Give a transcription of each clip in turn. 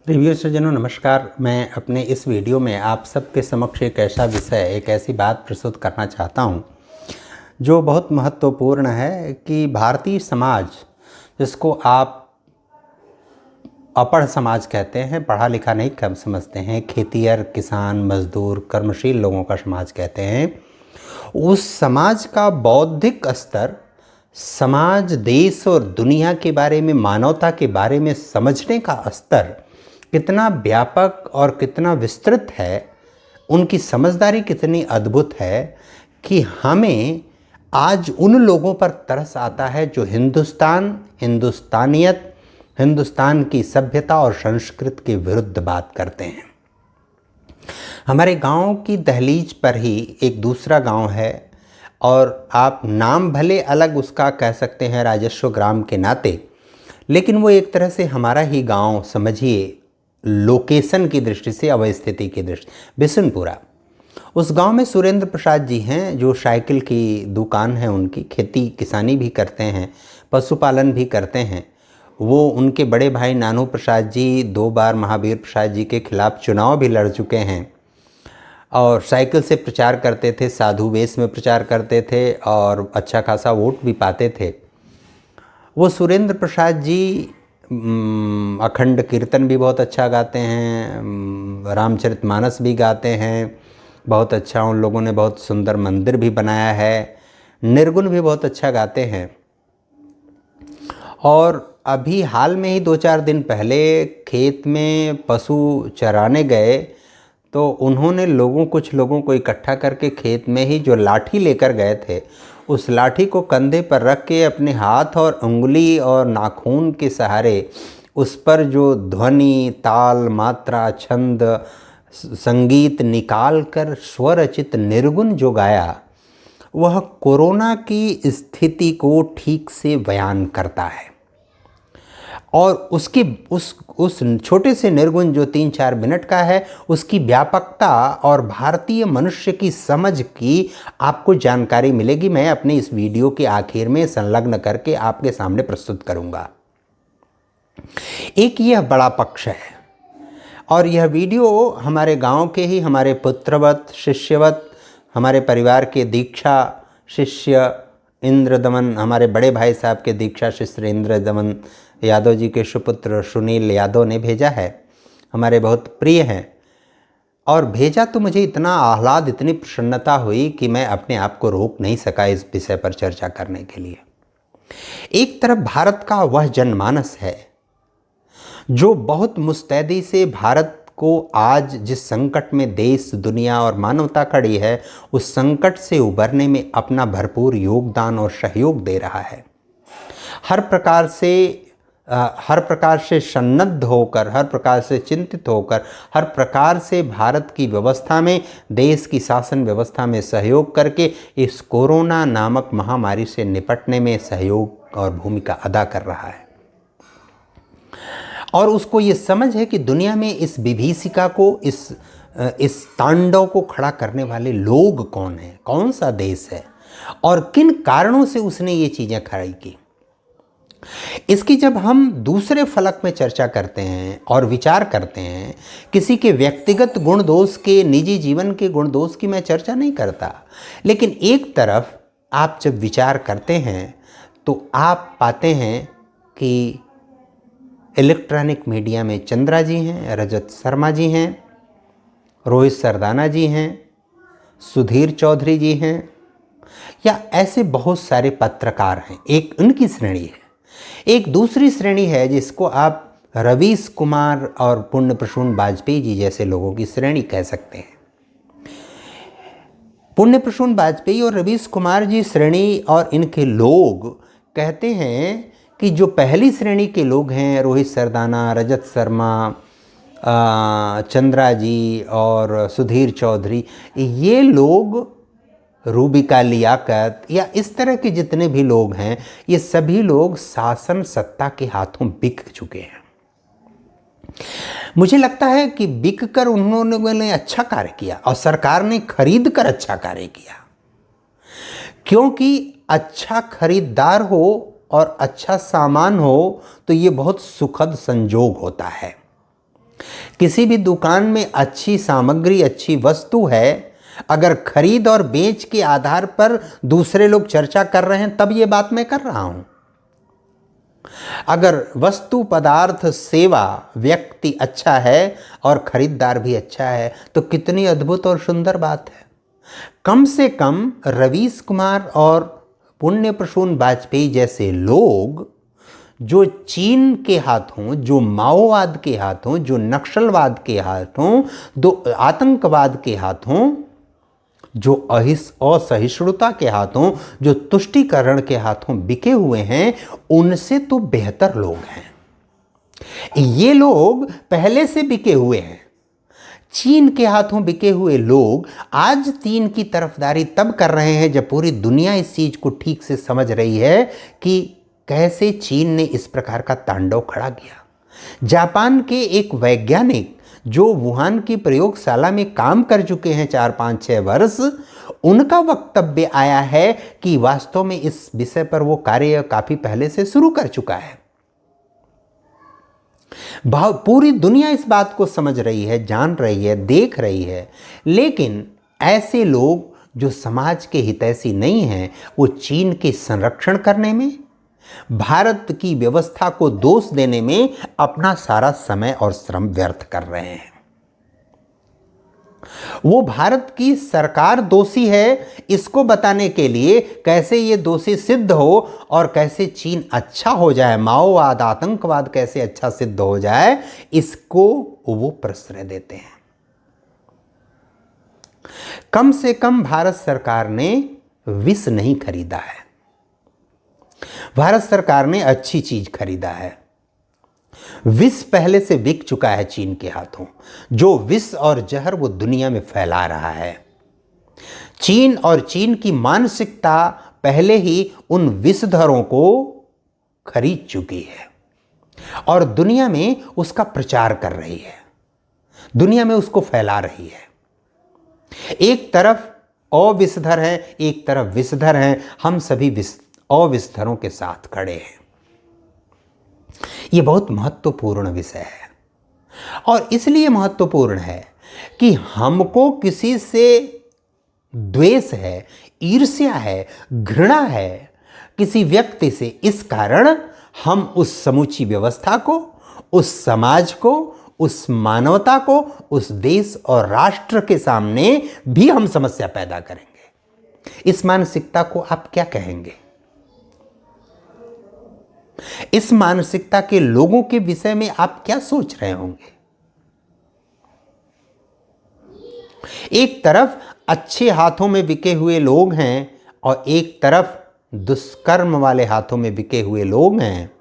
Review सज्जनों नमस्कार। मैं अपने इस वीडियो में आप सबके समक्ष एक ऐसा विषय, एक ऐसी बात प्रस्तुत करना चाहता हूं जो बहुत महत्वपूर्ण है कि भारतीय समाज, जिसको आप अपढ़ समाज कहते हैं, पढ़ा लिखा नहीं कम समझते हैं, खेतिहर किसान मजदूर कर्मशील लोगों का समाज कहते हैं, उस समाज का बौद्धिक स्तर, समाज देश और दुनिया के बारे में, मानवता के बारे में समझने का स्तर कितना व्यापक और कितना विस्तृत है, उनकी समझदारी कितनी अद्भुत है कि हमें आज उन लोगों पर तरस आता है जो हिंदुस्तानियत, हिंदुस्तान की सभ्यता और संस्कृति के विरुद्ध बात करते हैं। हमारे गांव की दहलीज पर ही एक दूसरा गांव है और आप नाम भले अलग उसका कह सकते हैं राजस्व ग्राम के नाते, लेकिन वो एक तरह से हमारा ही गांव समझिए, लोकेशन की दृष्टि से, अवस्थिति की दृष्टि, बिशनपुरा। उस गांव में सुरेंद्र प्रसाद जी हैं जो साइकिल की दुकान है उनकी, खेती किसानी भी करते हैं, पशुपालन भी करते हैं। वो उनके बड़े भाई नानू प्रसाद जी 2 बार महावीर प्रसाद जी के खिलाफ चुनाव भी लड़ चुके हैं और साइकिल से प्रचार करते थे, साधु वेश में प्रचार करते थे और अच्छा खासा वोट भी पाते थे। वो सुरेंद्र प्रसाद जी अखंड कीर्तन भी बहुत अच्छा गाते हैं, रामचरितमानस भी गाते हैं बहुत अच्छा। उन लोगों ने बहुत सुंदर मंदिर भी बनाया है, निर्गुण भी बहुत अच्छा गाते हैं। और अभी हाल में ही 2-4 दिन पहले खेत में पशु चराने गए तो उन्होंने कुछ लोगों को इकट्ठा करके खेत में ही जो लाठी लेकर गए थे, उस लाठी को कंधे पर रख के अपने हाथ और उंगली और नाखून के सहारे उस पर जो ध्वनि, ताल, मात्रा, छंद, संगीत निकाल कर स्वरचित निर्गुण जो गाया, वह कोरोना की स्थिति को ठीक से बयान करता है। और उसकी उस छोटे से निर्गुण जो 3-4 मिनट का है, उसकी व्यापकता और भारतीय मनुष्य की समझ की आपको जानकारी मिलेगी। मैं अपने इस वीडियो के आखिर में संलग्न करके आपके सामने प्रस्तुत करूंगा। एक यह बड़ा पक्ष है और यह वीडियो हमारे गांव के ही, हमारे पुत्रवत शिष्यवत, हमारे परिवार के दीक्षा शिष्य इंद्रदमन, हमारे बड़े भाई साहब के दीक्षा शिष्य इंद्रदमन यादव जी के सुपुत्र सुनील यादव ने भेजा है। हमारे बहुत प्रिय हैं और भेजा तो मुझे इतना आह्लाद, इतनी प्रसन्नता हुई कि मैं अपने आप को रोक नहीं सका इस विषय पर चर्चा करने के लिए। एक तरफ भारत का वह जनमानस है जो बहुत मुस्तैदी से भारत को आज जिस संकट में देश, दुनिया और मानवता खड़ी है, उस संकट से उबरने में अपना भरपूर योगदान और सहयोग दे रहा है। हर प्रकार से सन्नद्ध होकर, हर प्रकार से चिंतित होकर, हर प्रकार से भारत की व्यवस्था में, देश की शासन व्यवस्था में सहयोग करके इस कोरोना नामक महामारी से निपटने में सहयोग और भूमिका अदा कर रहा है। और उसको ये समझ है कि दुनिया में इस विभीषिका को, इस तांडव को खड़ा करने वाले लोग कौन हैं, कौन सा देश है और किन कारणों से उसने ये चीज़ें खड़ी की। इसकी जब हम दूसरे फलक में चर्चा करते हैं और विचार करते हैं, किसी के व्यक्तिगत गुण दोष के, निजी जीवन के गुण दोष की मैं चर्चा नहीं करता, लेकिन एक तरफ आप जब विचार करते हैं तो आप पाते हैं कि इलेक्ट्रॉनिक मीडिया में चंद्रा जी हैं, रजत शर्मा जी हैं, रोहित सरदाना जी हैं, सुधीर चौधरी जी हैं, या ऐसे बहुत सारे पत्रकार हैं। एक उनकी श्रेणी है। एक दूसरी श्रेणी है जिसको आप रवीश कुमार और पुण्य प्रसून वाजपेयी जी जैसे लोगों की श्रेणी कह सकते हैं। पुण्य प्रसून वाजपेयी और रवीश कुमार जी श्रेणी और इनके लोग कहते हैं कि जो पहली श्रेणी के लोग हैं, रोहित सरदाना, रजत शर्मा, चंद्रा जी और सुधीर चौधरी, ये लोग, रूबिका लियाकत या इस तरह के जितने भी लोग हैं, ये सभी लोग शासन सत्ता के हाथों बिक चुके हैं। मुझे लगता है कि बिक कर उन्होंने अच्छा कार्य किया और सरकार ने खरीद कर अच्छा कार्य किया, क्योंकि अच्छा खरीदार हो और अच्छा सामान हो तो ये बहुत सुखद संजोग होता है। किसी भी दुकान में अच्छी सामग्री, अच्छी वस्तु है, अगर खरीद और बेच के आधार पर दूसरे लोग चर्चा कर रहे हैं तब ये बात मैं कर रहा हूं। अगर वस्तु, पदार्थ, सेवा, व्यक्ति अच्छा है और खरीदार भी अच्छा है तो कितनी अद्भुत और सुंदर बात है। कम से कम रवीश कुमार और पुण्य प्रसून वाजपेयी जैसे लोग जो चीन के हाथों, जो माओवाद के हाथों, जो नक्सलवाद के हाथों, जो आतंकवाद के हाथों, जो असहिष्णुता के हाथों, जो तुष्टीकरण के हाथों बिके हुए हैं, उनसे तो बेहतर लोग हैं। ये लोग पहले से बिके हुए हैं। चीन के हाथों बिके हुए लोग आज चीन की तरफदारी तब कर रहे हैं जब पूरी दुनिया इस चीज को ठीक से समझ रही है कि कैसे चीन ने इस प्रकार का तांडव खड़ा किया। जापान के एक वैज्ञानिक जो वुहान की प्रयोगशाला में काम कर चुके हैं 4-5-6 वर्ष, उनका वक्तव्य आया है कि वास्तव में इस विषय पर वो कार्य काफी पहले से शुरू कर चुका है। पूरी दुनिया इस बात को समझ रही है, जान रही है, देख रही है, लेकिन ऐसे लोग जो समाज के हितैषी नहीं हैं, वो चीन के संरक्षण करने में, भारत की व्यवस्था को दोष देने में अपना सारा समय और श्रम व्यर्थ कर रहे हैं। वो भारत की सरकार दोषी है इसको बताने के लिए कैसे ये दोषी सिद्ध हो और कैसे चीन अच्छा हो जाए, माओवाद, आतंकवाद कैसे अच्छा सिद्ध हो जाए, इसको वो प्रश्रय देते हैं। कम से कम भारत सरकार ने विष नहीं खरीदा है। भारत सरकार ने अच्छी चीज खरीदा है। विष पहले से बिक चुका है चीन के हाथों। जो विष और जहर वो दुनिया में फैला रहा है, चीन और चीन की मानसिकता पहले ही उन विषधरों को खरीद चुकी है और दुनिया में उसका प्रचार कर रही है, दुनिया में उसको फैला रही है। एक तरफ अविषधर है, एक तरफ विषधर है, हम सभी अविषधरों के साथ खड़े हैं। यह बहुत महत्वपूर्ण विषय है और इसलिए महत्वपूर्ण है कि हमको किसी से द्वेष है, ईर्ष्या है, घृणा है किसी व्यक्ति से, इस कारण हम उस समूची व्यवस्था को, उस समाज को, उस मानवता को, उस देश और राष्ट्र के सामने भी हम समस्या पैदा करेंगे। इस मानसिकता को आप क्या कहेंगे? इस मानसिकता के लोगों के विषय में आप क्या सोच रहे होंगे? एक तरफ अच्छे हाथों में बिके हुए लोग हैं और एक तरफ दुष्कर्म वाले हाथों में बिके हुए लोग हैं।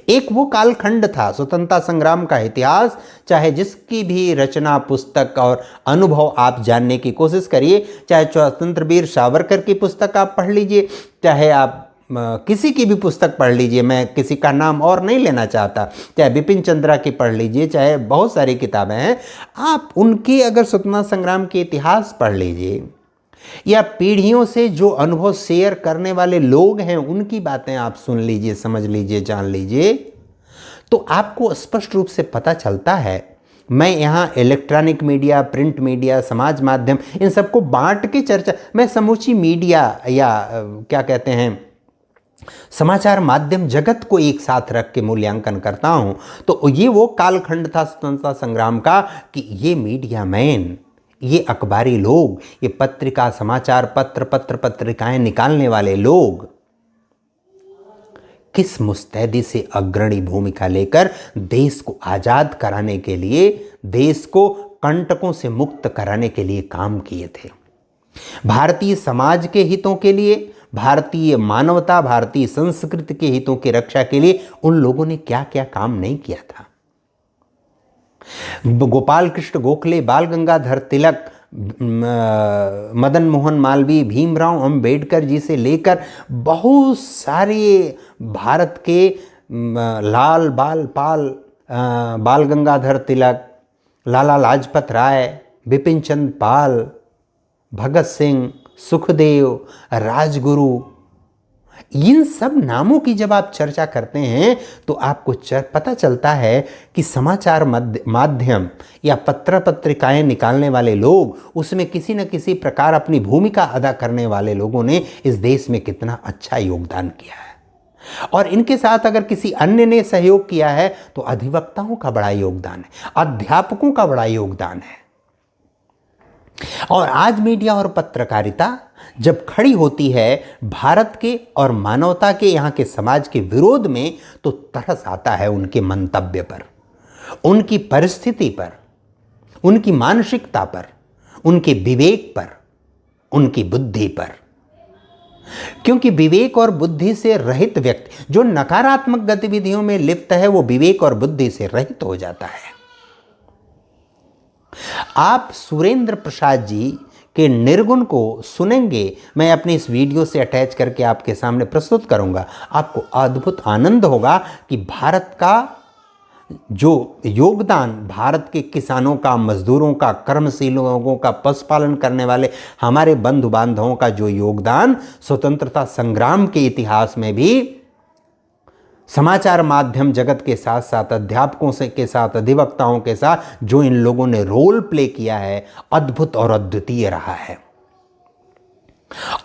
एक वो कालखंड था, स्वतंत्रता संग्राम का इतिहास, चाहे जिसकी भी रचना, पुस्तक और अनुभव आप जानने की कोशिश करिए, चाहे स्वतंत्र वीर सावरकर की पुस्तक आप पढ़ लीजिए, चाहे आप किसी की भी पुस्तक पढ़ लीजिए, मैं किसी का नाम और नहीं लेना चाहता, चाहे बिपिन चंद्रा की पढ़ लीजिए, चाहे बहुत सारी किताबें हैं, आप उनकी अगर स्वतंत्रता संग्राम के इतिहास पढ़ लीजिए या पीढ़ियों से जो अनुभव शेयर करने वाले लोग हैं उनकी बातें आप सुन लीजिए, समझ लीजिए, जान लीजिए, तो आपको स्पष्ट रूप से पता चलता है। मैं यहाँ इलेक्ट्रॉनिक मीडिया, प्रिंट मीडिया, समाज माध्यम, इन सबको बांट के चर्चा, मैं समूची मीडिया या क्या कहते हैं समाचार माध्यम जगत को एक साथ रख के मूल्यांकन करता हूँ। तो ये वो कालखंड था स्वतंत्रता संग्राम का कि ये मीडिया मैन, ये अखबारी लोग, ये पत्रिका, समाचार पत्र, पत्रिकाएं निकालने वाले लोग किस मुस्तैदी से अग्रणी भूमिका लेकर देश को आजाद कराने के लिए, देश को कंटकों से मुक्त कराने के लिए काम किए थे। भारतीय समाज के हितों के लिए, भारतीय मानवता, भारतीय संस्कृति के हितों की रक्षा के लिए उन लोगों ने क्या क्या काम नहीं किया था। गोपाल कृष्ण गोखले, बाल गंगाधर तिलक, मदन मोहन मालवीय, भीमराव अंबेडकर जी से लेकर बहुत सारे भारत के लाल बाल गंगाधर तिलक, लाला लाजपत राय, बिपिन चंद्र पाल, भगत सिंह, सुखदेव, राजगुरु, इन सब नामों की जब आप चर्चा करते हैं तो आपको पता चलता है कि समाचार माध्यम या पत्र पत्रिकाएं निकालने वाले लोग, उसमें किसी न किसी प्रकार अपनी भूमिका अदा करने वाले लोगों ने इस देश में कितना अच्छा योगदान किया है। और इनके साथ अगर किसी अन्य ने सहयोग किया है तो अधिवक्ताओं का बड़ा योगदान है, अध्यापकों का बड़ा योगदान है। और आज मीडिया और पत्रकारिता जब खड़ी होती है भारत के और मानवता के, यहाँ के समाज के विरोध में, तो तरस आता है उनके मंतव्य पर, उनकी परिस्थिति पर, उनकी मानसिकता पर, उनके विवेक पर, उनकी बुद्धि पर। क्योंकि विवेक और बुद्धि से रहित व्यक्ति जो नकारात्मक गतिविधियों में लिप्त है, वो विवेक और बुद्धि से रहित हो जाता है। आप सुरेंद्र प्रसाद जी के निर्गुण को सुनेंगे, मैं अपनी इस वीडियो से अटैच करके आपके सामने प्रस्तुत करूंगा। आपको अद्भुत आनंद होगा कि भारत का जो योगदान, भारत के किसानों का, मजदूरों का, कर्मशील लोगों का, पशुपालन करने वाले हमारे बंधु बांधवों का जो योगदान स्वतंत्रता संग्राम के इतिहास में भी समाचार माध्यम जगत के साथ साथ अध्यापकों के साथ, अधिवक्ताओं के साथ जो इन लोगों ने रोल प्ले किया है, अद्भुत और अद्वितीय रहा है।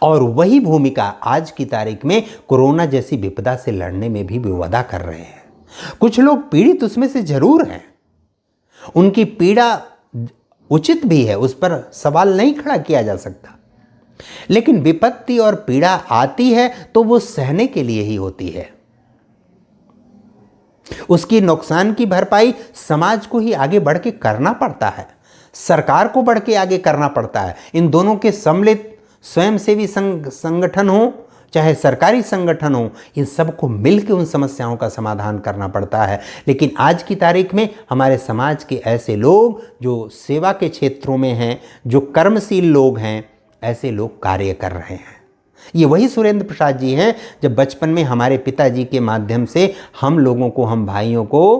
और वही भूमिका आज की तारीख में कोरोना जैसी विपदा से लड़ने में भी वो अदा कर रहे हैं। कुछ लोग पीड़ित उसमें से जरूर हैं, उनकी पीड़ा उचित भी है, उस पर सवाल नहीं खड़ा किया जा सकता, लेकिन विपत्ति और पीड़ा आती है तो वो सहने के लिए ही होती है। उसकी नुकसान की भरपाई समाज को ही आगे बढ़ के करना पड़ता है, सरकार को बढ़ के आगे करना पड़ता है। इन दोनों के सम्मिलित स्वयंसेवी संगठन हो चाहे सरकारी संगठन हो, इन सबको मिलकर उन समस्याओं का समाधान करना पड़ता है। लेकिन आज की तारीख में हमारे समाज के ऐसे लोग जो सेवा के क्षेत्रों में हैं, जो कर्मशील लोग हैं, ऐसे लोग कार्य कर रहे हैं। ये वही सुरेंद्र प्रसाद जी हैं जब बचपन में हमारे पिताजी के माध्यम से हम लोगों को, हम भाइयों को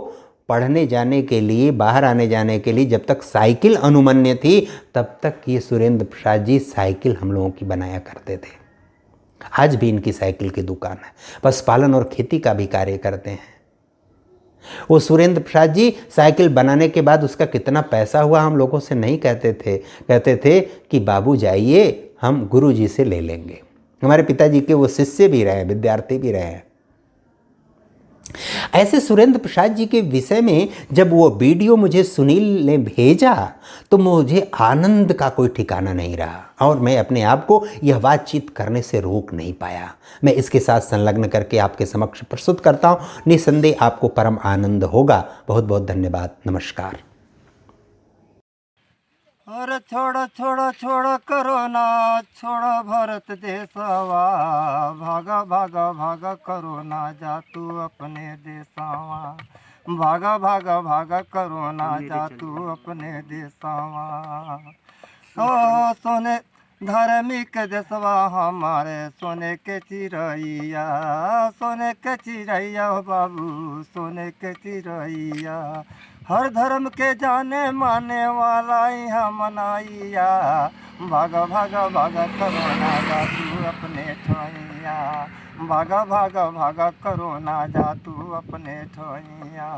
पढ़ने जाने के लिए, बाहर आने जाने के लिए, जब तक साइकिल अनुमन्य थी तब तक ये सुरेंद्र प्रसाद जी साइकिल हम लोगों की बनाया करते थे। आज भी इनकी साइकिल की दुकान है, पशुपालन और खेती का भी कार्य करते हैं। वो सुरेंद्र प्रसाद जी साइकिल बनाने के बाद उसका कितना पैसा हुआ हम लोगों से नहीं कहते थे, कहते थे कि बाबू जाइए, हम गुरु जी से ले लेंगे। हमारे पिताजी के वो शिष्य भी रहे, विद्यार्थी भी रहे। ऐसे सुरेंद्र प्रसाद जी के विषय में जब वो वीडियो मुझे सुनील ने भेजा तो मुझे आनंद का कोई ठिकाना नहीं रहा और मैं अपने आप को यह बातचीत करने से रोक नहीं पाया। मैं इसके साथ संलग्न करके आपके समक्ष प्रस्तुत करता हूँ। निसंदेह आपको परम आनंद होगा। बहुत बहुत धन्यवाद। नमस्कार। अरे छोड़ो छोड़ो छोड़ो करोना, छोड़ो भारत देशवा, भागा भागा भागा करोना जा तू अपने देशवा, भागा भागा भागा करोना जा तू अपने देशवा। ओ सोने धार्मिक देशवा हमारे, सोने के चिड़ैया, सोने के चिड़ैया हो बाबू, सोने के चिड़ैया, हर धर्म के जाने माने वाला यहाँ मनाइया, भागा भागा भागा करोना जा तू अपने ठोइया, भागा भागा भागा करोना जा तू अपने ठोइया।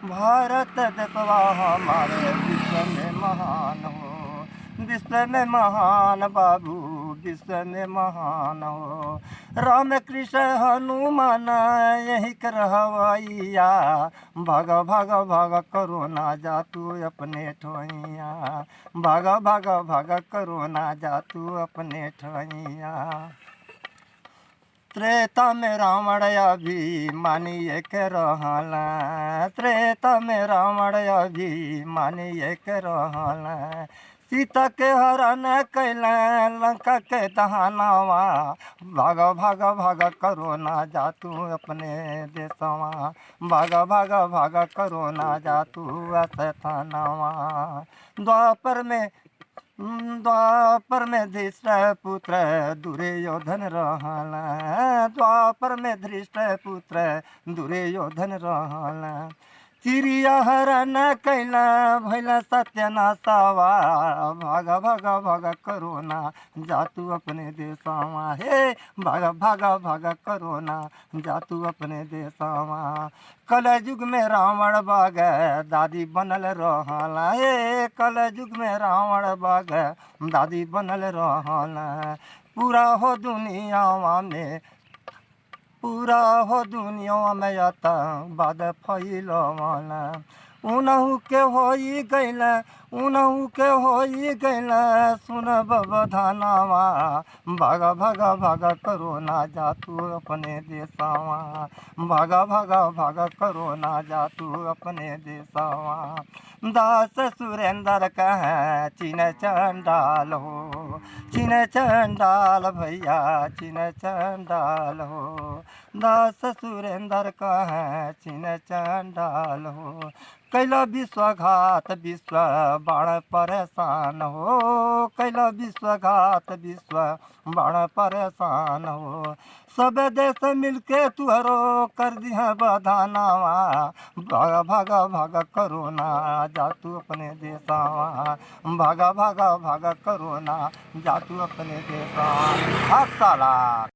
भारत देशवा हमारे विश्व में महान हो, विश्व में महान बाबू, विश्व में महान हो। राम कृष्ण हनुमान यही करवैया, भागा भागा भागा करोना जा तू अपने ठोइया, भागा भागा भागा करोना जा तू अपने ठोइया। त्रेता में रावण अभिमानी के रहला, त्रेता में रावण अभिमानी के रहला, सीता के हरण कैला लंका के दहनावा, भागा भागा भागा करोना जा तू अपने देशवा, भागा भागा भागा करोना जा तू स्थानवा। द्वापर में धृष्ट पुत्र दुर्योधन रहला, द्वापर में धृष्ट पुत्र दुर्योधन रहला, चिड़िया हरण कैला भैला सत्यनाशावा भागा भागा भागा करोना जा तू अपने देशवा हे भागा भागा भागा करोना जा तू अपने देशवा कल युग में रावण बाग दादी बनल रहला हे कल युग में रावण बाग दादी बनल रहला पूरा हो दुनियावा में पूरा हो दुनिया में आता बाद फैलवाना उनहु के होई गैल उनहु के होई गैल सुन बधानावा भागा भागा भागा करो ना जा तू अपने देशवा भागा भागा भागा करो ना जा तू अपने देशवा दास सुरेंद्र कह चिन चंडाल हो चिन चंडाल भैया चिन चंडाल हो दास सुरेंद्र कह चिन चंडाल हो कैला विश्वघात विश्व बाण परेशान हो कैला विश्वघात विश्व बाण परेशान हो सब देश मिलके तुहरो कर दिया बधानावा भागा भागा भागा करो ना जा तू अपने देशवा भागा भागा भागा करो ना जा तू अपने देशवा साला।